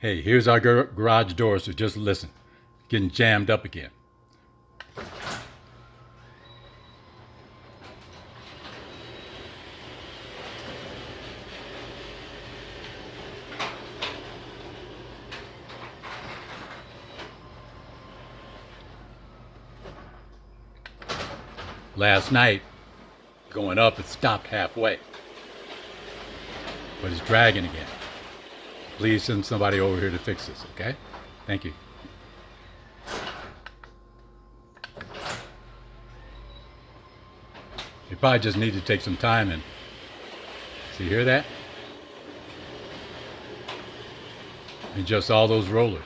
Hey, here's our garage door, so just listen. Getting jammed up again. Last night, going up, it stopped halfway. But it's dragging again. Please send somebody over here to fix this, okay? Thank you. You probably just need to take some time and see, hear that? Adjust all those rollers.